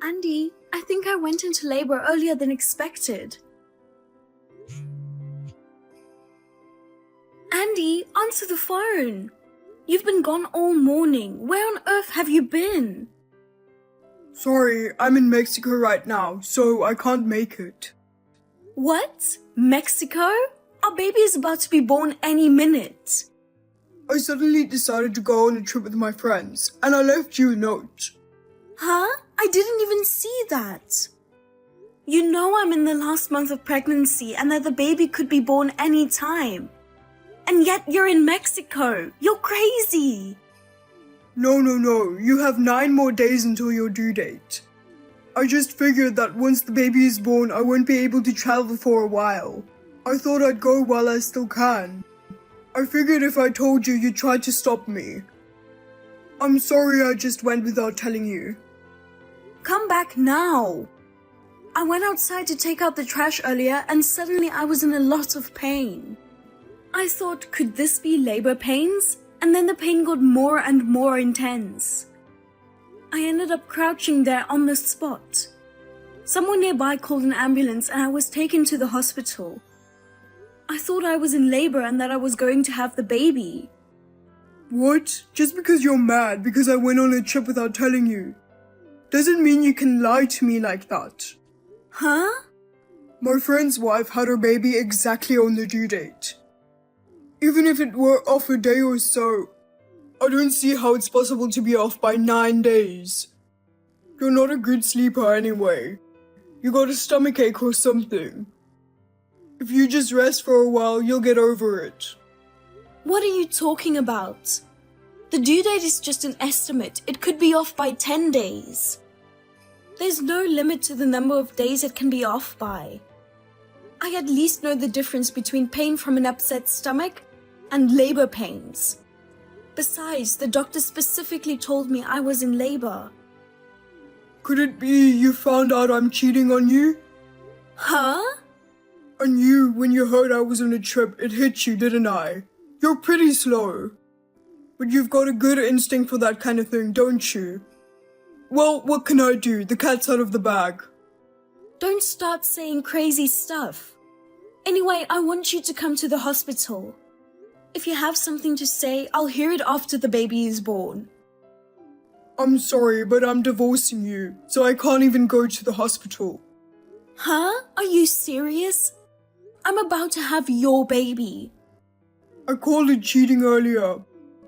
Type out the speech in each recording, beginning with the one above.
Andy, I think I went into labor earlier than expected. Andy, answer the phone. You've been gone all morning. Where on earth have you been? Sorry, I'm in Mexico right now, so I can't make it. What? Mexico? Our baby is about to be born any minute. I suddenly decided to go on a trip with my friends, and I left you a note. Huh? I didn't even see that. You know I'm in the last month of pregnancy and that the baby could be born any time. And yet you're in Mexico. You're crazy. No, you have 9 more days until your due date. I just figured that once the baby is born, I won't be able to travel for a while. I thought I'd go while I still can. I figured if I told you, you'd try to stop me. I'm sorry I just went without telling you. Come back now. I went outside to take out the trash earlier and suddenly I was in a lot of pain. I thought, could this be labor pains? And then the pain got more and more intense. I ended up crouching there on the spot. Someone nearby called an ambulance and I was taken to the hospital. I thought I was in labor and that I was going to have the baby. What? Just because you're mad because I went on a trip without telling you, doesn't mean you can lie to me like that. Huh? My friend's wife had her baby exactly on the due date. Even if it were off a day or so, I don't see how it's possible to be off by 9 days. You're not a good sleeper anyway. You got a stomachache or something. If you just rest for a while, you'll get over it. What are you talking about? The due date is just an estimate. It could be off by 10 days. There's no limit to the number of days it can be off by. I at least know the difference between pain from an upset stomach and labor pains. Besides, the doctor specifically told me I was in labor. Could it be you found out I'm cheating on you? Huh? I knew when you heard I was on a trip, it hit you, didn't I? You're pretty slow. But you've got a good instinct for that kind of thing, don't you? Well, what can I do? The cat's out of the bag. Don't start saying crazy stuff. Anyway, I want you to come to the hospital. If you have something to say, I'll hear it after the baby is born. I'm sorry, but I'm divorcing you, so I can't even go to the hospital. Huh? Are you serious? I'm about to have your baby. I called it cheating earlier,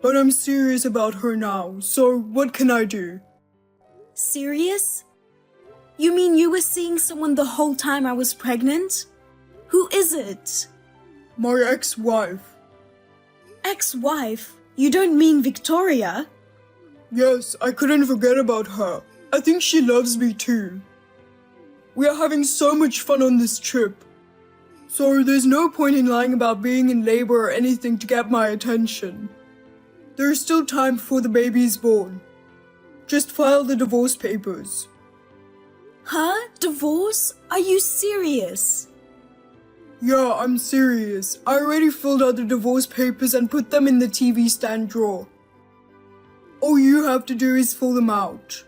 but I'm serious about her now, so what can I do? Serious? You mean you were seeing someone the whole time I was pregnant? Who is it? My ex-wife. Ex-wife? You don't mean Victoria? Yes, I couldn't forget about her. I think she loves me too. We are having so much fun on this trip. So there's no point in lying about being in labor or anything to get my attention. There is still time before the baby is born. Just file the divorce papers. Huh? Divorce? Are you serious? Yeah, I'm serious. I already filled out the divorce papers and put them in the TV stand drawer. All you have to do is fill them out.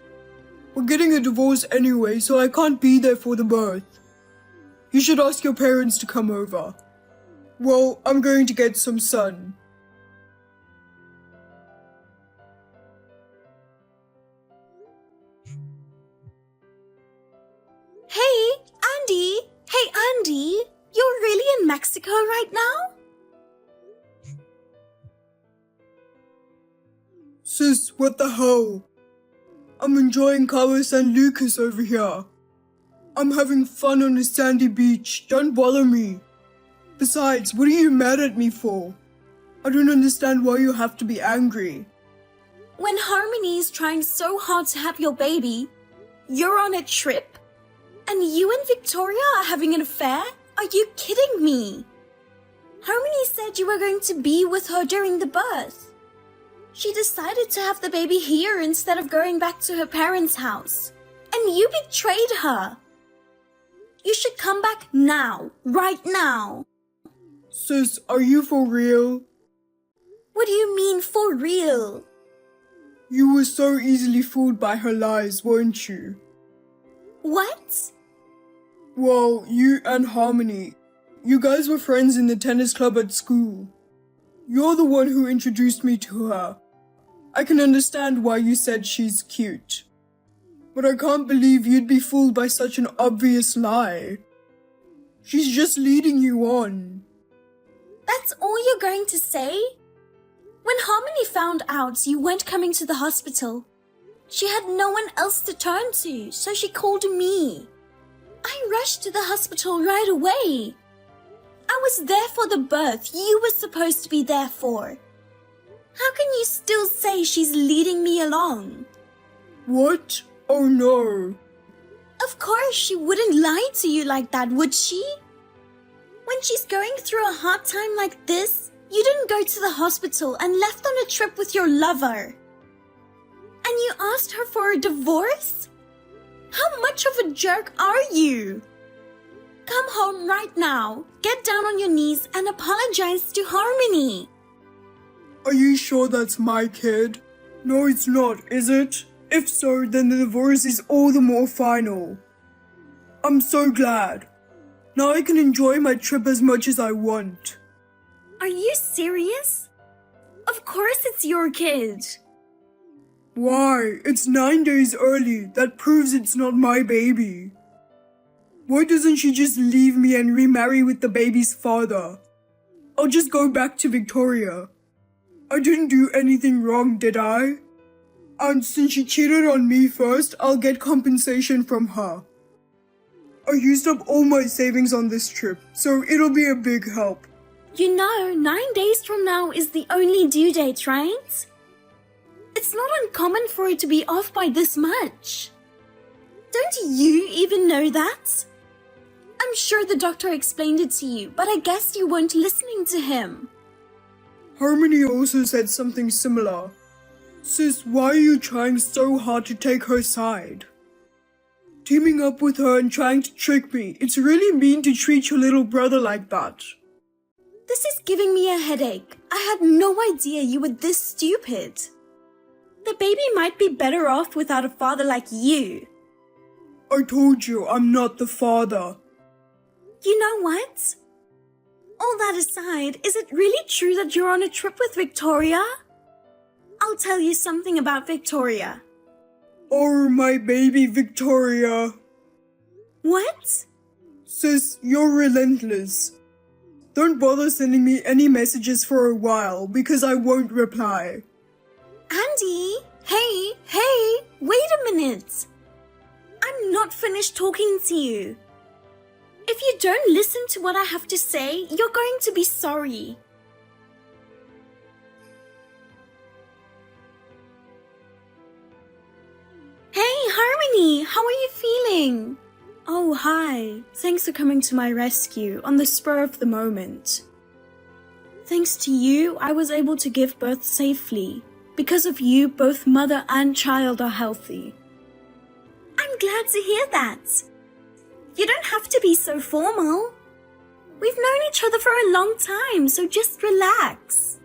We're getting a divorce anyway, so I can't be there for the birth. You should ask your parents to come over. Well, I'm going to get some sun. Hey, Andy! Hey, Andy! You're really in Mexico right now? Sis, what the hell? I'm enjoying Cabo San Lucas over here. I'm having fun on a sandy beach. Don't bother me. Besides, what are you mad at me for? I don't understand why you have to be angry. When Harmony is trying so hard to have your baby, you're on a trip? And you and Victoria are having an affair? Are you kidding me? Harmony said you were going to be with her during the birth. She decided to have the baby here instead of going back to her parents' house. And you betrayed her. You should come back now, right now. Sis, are you for real? What do you mean for real? You were so easily fooled by her lies, weren't you? What? Well, you and Harmony, you guys were friends in the tennis club at school. You're the one who introduced me to her. I can understand why you said she's cute. But I can't believe you'd be fooled by such an obvious lie. She's just leading you on. That's all you're going to say? When Harmony found out you weren't coming to the hospital, she had no one else to turn to, so she called me. I rushed to the hospital right away. I was there for the birth you were supposed to be there for. How can you still say she's leading me along? What? Oh no. Of course she wouldn't lie to you like that, would she? When she's going through a hard time like this, you didn't go to the hospital and left on a trip with your lover. And you asked her for a divorce? How much of a jerk are you? Come home right now, get down on your knees and apologize to Harmony. Are you sure that's my kid? No, it's not, is it? If so, then the divorce is all the more final. I'm so glad. Now I can enjoy my trip as much as I want. Are you serious? Of course it's your kid. Why? It's 9 days early. That proves it's not my baby. Why doesn't she just leave me and remarry with the baby's father? I'll just go back to Victoria. I didn't do anything wrong, did I? And since she cheated on me first, I'll get compensation from her. I used up all my savings on this trip, so it'll be a big help. You know, 9 days from now is the only due date, right? It's not uncommon for it to be off by this much. Don't you even know that? I'm sure the doctor explained it to you, but I guess you weren't listening to him. Harmony also said something similar. Sis, why are you trying so hard to take her side? Teaming up with her and trying to trick me, it's really mean to treat your little brother like that. This is giving me a headache. I had no idea you were this stupid. The baby might be better off without a father like you. I told you I'm not the father. You know what? All that aside, is it really true that you're on a trip with Victoria? I'll tell you something about Victoria. Oh, my baby Victoria. What? Sis, you're relentless. Don't bother sending me any messages for a while because I won't reply. Andy, hey, wait a minute. I'm not finished talking to you. If you don't listen to what I have to say, you're going to be sorry. Hey, Harmony, how are you feeling? Oh, hi. Thanks for coming to my rescue on the spur of the moment. Thanks to you, I was able to give birth safely. Because of you, both mother and child are healthy. I'm glad to hear that. You don't have to be so formal. We've known each other for a long time, so just relax.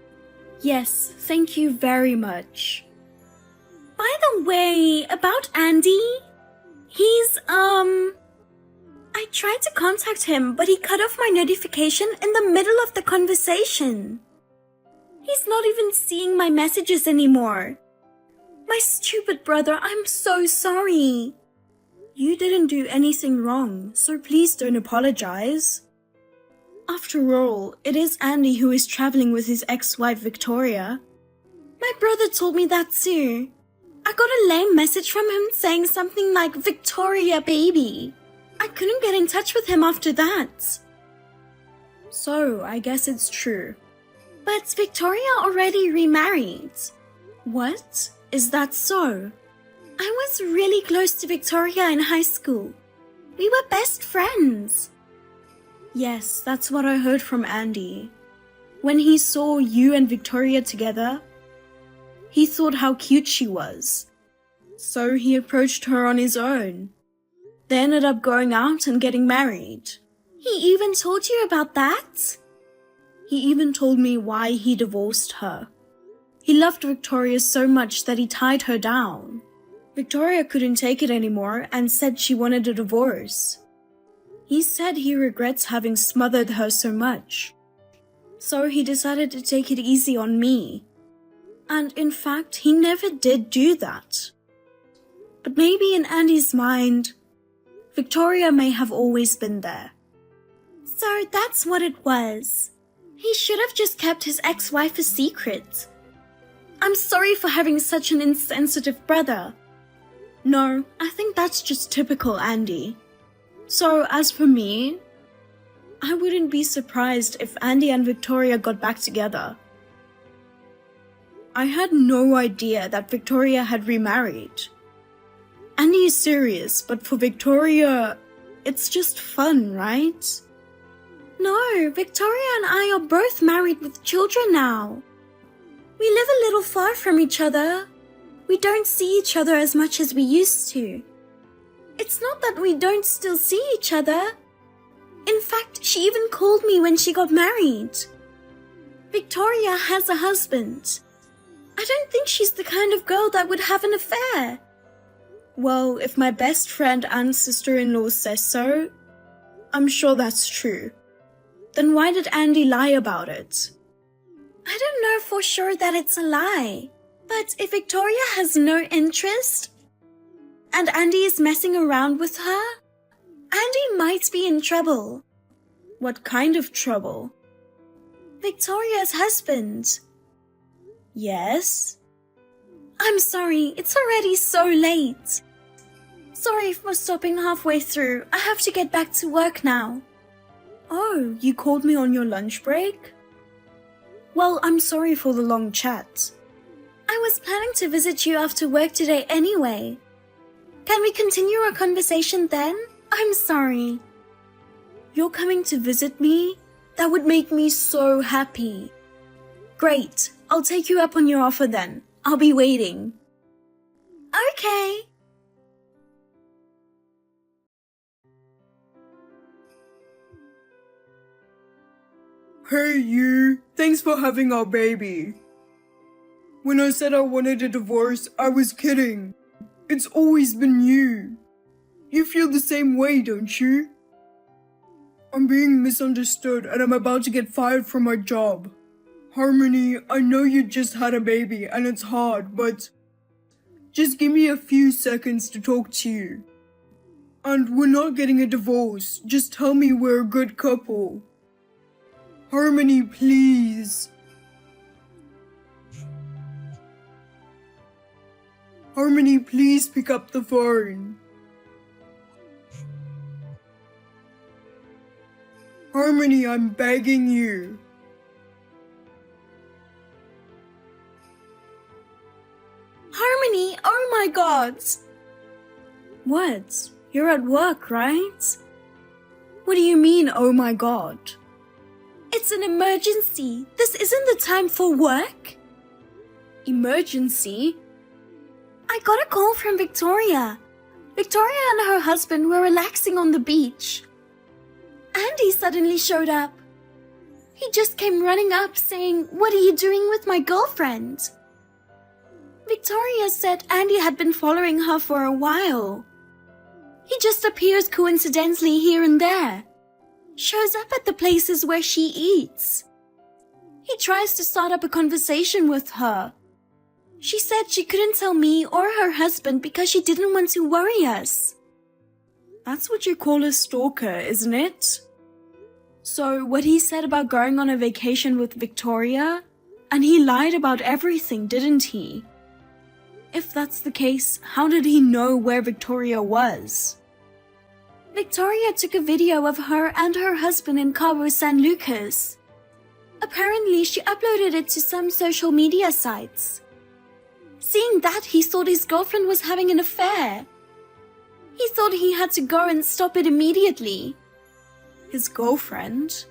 Yes, thank you very much. By the way, about Andy, he's, I tried to contact him, but he cut off my notification in the middle of the conversation. He's not even seeing my messages anymore. My stupid brother, I'm so sorry. You didn't do anything wrong, so please don't apologize. After all, it is Andy who is traveling with his ex-wife Victoria. My brother told me that too. I got a lame message from him saying something like Victoria baby. I couldn't get in touch with him after that. So, I guess it's true. But Victoria already remarried. What? Is that so? I was really close to Victoria in high school. We were best friends. Yes, that's what I heard from Andy. When he saw you and Victoria together, he thought how cute she was. So he approached her on his own. They ended up going out and getting married. He even told you about that? He even told me why he divorced her. He loved Victoria so much that he tied her down. Victoria couldn't take it anymore and said she wanted a divorce. He said he regrets having smothered her so much. So he decided to take it easy on me. And in fact, he never did do that. But maybe in Andy's mind, Victoria may have always been there. So that's what it was. He should have just kept his ex-wife a secret. I'm sorry for having such an insensitive brother. No, I think that's just typical Andy. So as for me, I wouldn't be surprised if Andy and Victoria got back together. I had no idea that Victoria had remarried. Andy is serious, but for Victoria, it's just fun, right? No, Victoria and I are both married with children now. We live a little far from each other. We don't see each other as much as we used to. It's not that we don't still see each other. In fact, she even called me when she got married. Victoria has a husband. I don't think she's the kind of girl that would have an affair. Well, if my best friend and sister-in-law says so, I'm sure that's true. Then why did Andy lie about it? I don't know for sure that it's a lie. But if Victoria has no interest, and Andy is messing around with her, Andy might be in trouble. What kind of trouble? Victoria's husband. Yes? I'm sorry, it's already so late. Sorry for stopping halfway through. I have to get back to work now. Oh, you called me on your lunch break? Well, I'm sorry for the long chat. I was planning to visit you after work today anyway. Can we continue our conversation then? I'm sorry. You're coming to visit me? That would make me so happy. Great, I'll take you up on your offer then. I'll be waiting. Okay. Hey you, thanks for having our baby. When I said I wanted a divorce, I was kidding. It's always been you. You feel the same way, don't you? I'm being misunderstood and I'm about to get fired from my job. Harmony, I know you just had a baby and it's hard, but just give me a few seconds to talk to you. And we're not getting a divorce, just tell me we're a good couple. Harmony, please. Harmony, please pick up the phone. Harmony, I'm begging you. Harmony, oh my god! What? You're at work, right? What do you mean, oh my god? It's an emergency. This isn't the time for work. Emergency? I got a call from Victoria. Victoria and her husband were relaxing on the beach. Andy suddenly showed up. He just came running up saying, "What are you doing with my girlfriend?" Victoria said Andy had been following her for a while. He just appears coincidentally here and there. Shows up at the places where she eats. He tries to start up a conversation with her. She said she couldn't tell me or her husband because she didn't want to worry us. That's what you call a stalker, isn't it? So what he said about going on a vacation with Victoria, and he lied about everything, didn't he? If that's the case, how did he know where Victoria was? Victoria took a video of her and her husband in Cabo San Lucas. Apparently, she uploaded it to some social media sites. Seeing that, he thought his girlfriend was having an affair. He thought he had to go and stop it immediately. His girlfriend?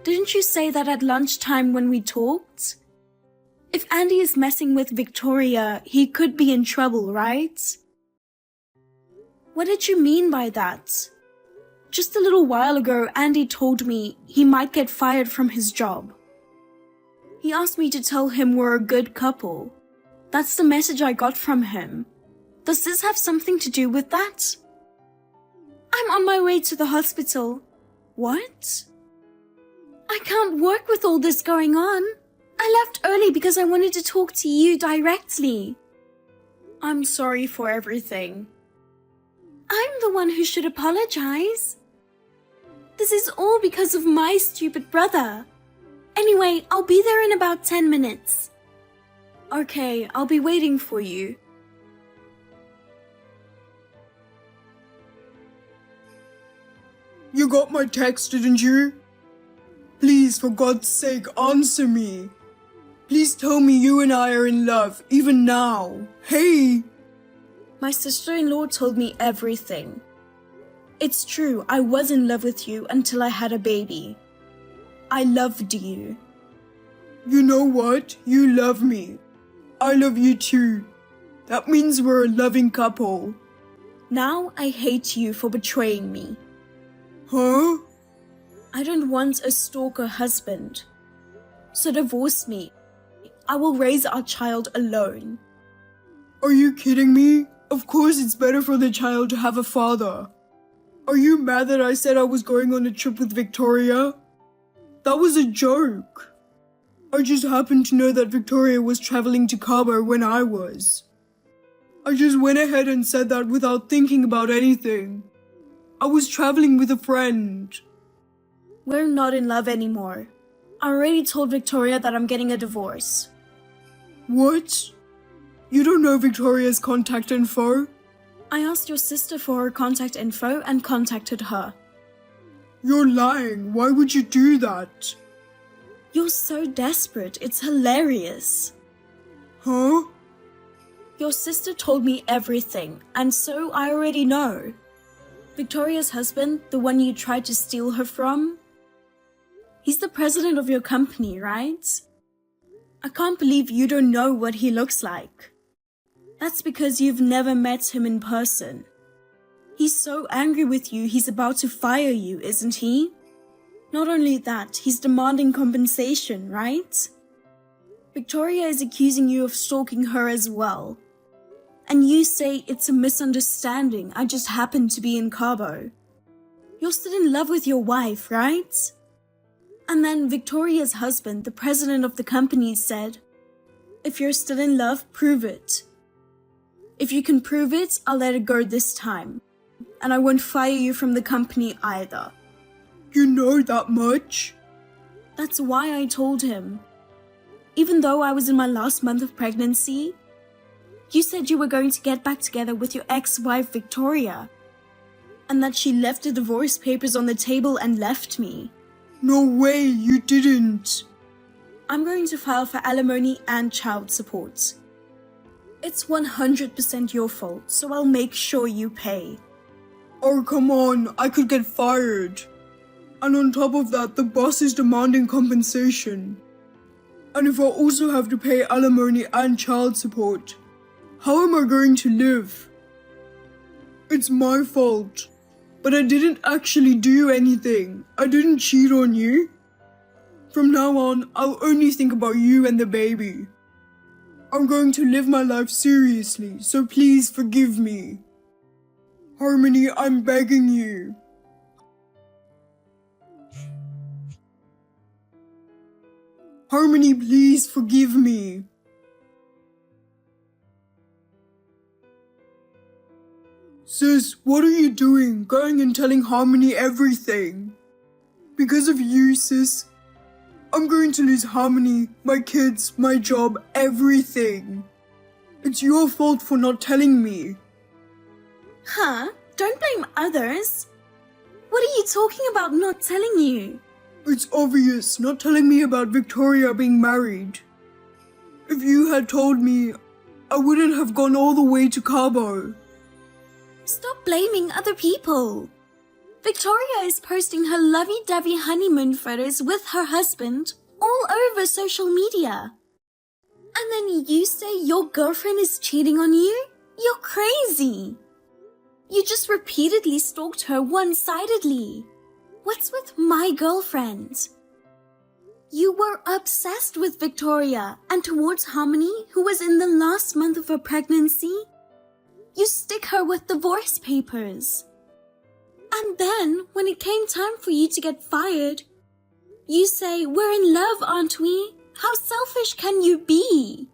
Didn't you say that at lunchtime when we talked? If Andy is messing with Victoria, he could be in trouble, right? What did you mean by that? Just a little while ago, Andy told me he might get fired from his job. He asked me to tell him we're a good couple. That's the message I got from him. Does this have something to do with that? I'm on my way to the hospital. What? I can't work with all this going on. I left early because I wanted to talk to you directly. I'm sorry for everything. I'm the one who should apologize. This is all because of my stupid brother. Anyway, I'll be there in about 10 minutes. Okay, I'll be waiting for you. You got my text, didn't you? Please, for God's sake, answer me. Please tell me you and I are in love, even now. Hey! My sister-in-law told me everything. It's true, I was in love with you until I had a baby. I loved you. You know what? You love me. I love you too. That means we're a loving couple. Now I hate you for betraying me. Huh? I don't want a stalker husband. So divorce me. I will raise our child alone. Are you kidding me? Of course it's better for the child to have a father. Are you mad that I said I was going on a trip with Victoria? That was a joke. I just happened to know that Victoria was traveling to Cabo when I was. I just went ahead and said that without thinking about anything. I was traveling with a friend. We're not in love anymore. I already told Victoria that I'm getting a divorce. What? You don't know Victoria's contact info? I asked your sister for her contact info and contacted her. You're lying. Why would you do that? You're so desperate, it's hilarious. Huh? Your sister told me everything, and so I already know. Victoria's husband, the one you tried to steal her from, he's the president of your company, right? I can't believe you don't know what he looks like. That's because you've never met him in person. He's so angry with you, he's about to fire you, isn't he? Not only that, he's demanding compensation, right? Victoria is accusing you of stalking her as well. And you say it's a misunderstanding, I just happened to be in Cabo. You're still in love with your wife, right? And then Victoria's husband, the president of the company, said, if you're still in love, prove it. If you can prove it, I'll let it go this time. And I won't fire you from the company either. You know that much? That's why I told him. Even though I was in my last month of pregnancy, you said you were going to get back together with your ex-wife Victoria, and that she left the divorce papers on the table and left me. No way, you didn't. I'm going to file for alimony and child support. It's 100% your fault, so I'll make sure you pay. Oh, come on, I could get fired. And on top of that, the boss is demanding compensation. And if I also have to pay alimony and child support, how am I going to live? It's my fault. But I didn't actually do anything. I didn't cheat on you. From now on, I'll only think about you and the baby. I'm going to live my life seriously, so please forgive me. Harmony, I'm begging you. Harmony, please forgive me. Sis, what are you doing? Going and telling Harmony everything. Because of you, sis, I'm going to lose Harmony, my kids, my job, everything. It's your fault for not telling me. Huh? Don't blame others. What are you talking about not telling you? It's obvious, not telling me about Victoria being married. If you had told me, I wouldn't have gone all the way to Cabo. Stop blaming other people. Victoria is posting her lovey-dovey honeymoon photos with her husband all over social media. And then you say your girlfriend is cheating on you? You're crazy. You just repeatedly stalked her one-sidedly. What's with my girlfriend? You were obsessed with Victoria and towards Harmony, who was in the last month of her pregnancy. you stick her with divorce papers. And then, when it came time for you to get fired, you say, "We're in love, aren't we? How selfish can you be?"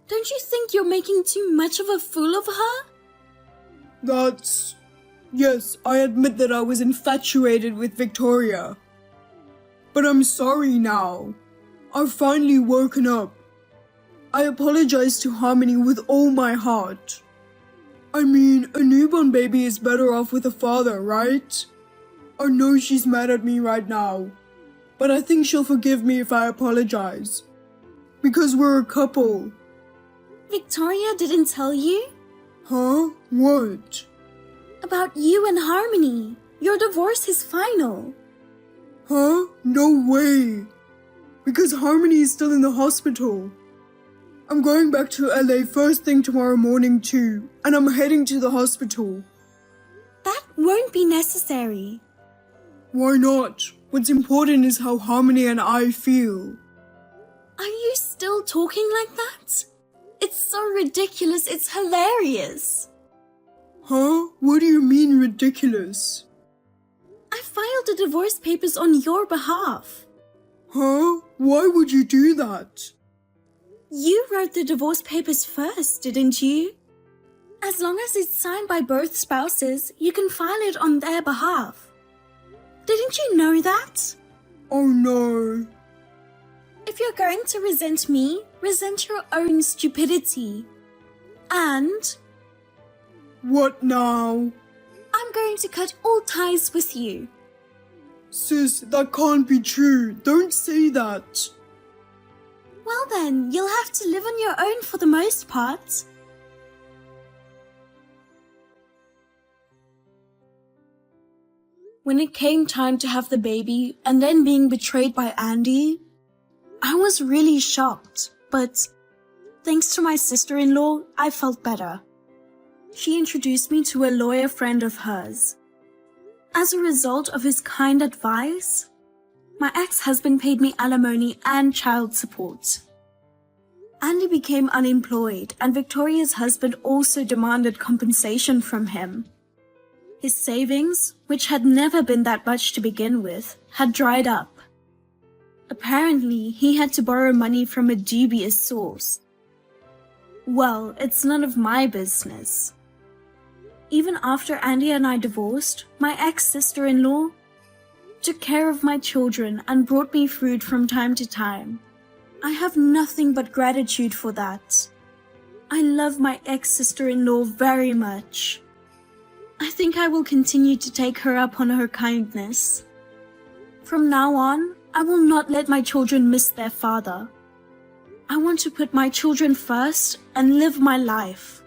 Don't you think you're making too much of a fool of her? Yes, I admit that I was infatuated with Victoria. But I'm sorry now. I've finally woken up. I apologize to Harmony with all my heart. I mean, a newborn baby is better off with a father, right? I know she's mad at me right now, but I think she'll forgive me if I apologize. Because we're a couple. Victoria didn't tell you? Huh? What? About you and Harmony. Your divorce is final. Huh? No way. Because Harmony is still in the hospital. I'm going back to LA first thing tomorrow morning too, and I'm heading to the hospital. That won't be necessary. Why not? What's important is how Harmony and I feel. Are you still talking like that? It's so ridiculous, it's hilarious. Huh? What do you mean ridiculous? I filed the divorce papers on your behalf. Huh? Why would you do that? You wrote the divorce papers first, didn't you? As long as it's signed by both spouses, you can file it on their behalf. Didn't you know that? Oh no. If you're going to resent me, resent your own stupidity. And What now? I'm going to cut all ties with you. Sis, that can't be true. Don't say that. Well then, you'll have to live on your own for the most part. When it came time to have the baby and then being betrayed by Andy, I was really shocked, but thanks to my sister-in-law, I felt better. She introduced me to a lawyer friend of hers. As a result of his kind advice, my ex-husband paid me alimony and child support. Andy became unemployed and Victoria's husband also demanded compensation from him. His savings, which had never been that much to begin with, had dried up. Apparently, he had to borrow money from a dubious source. Well, it's none of my business. Even after Andy and I divorced, my ex-sister-in-law took care of my children and brought me food from time to time. I have nothing but gratitude for that. I love my ex-sister-in-law very much. I think I will continue to take her up on her kindness. From now on, I will not let my children miss their father. I want to put my children first and live my life.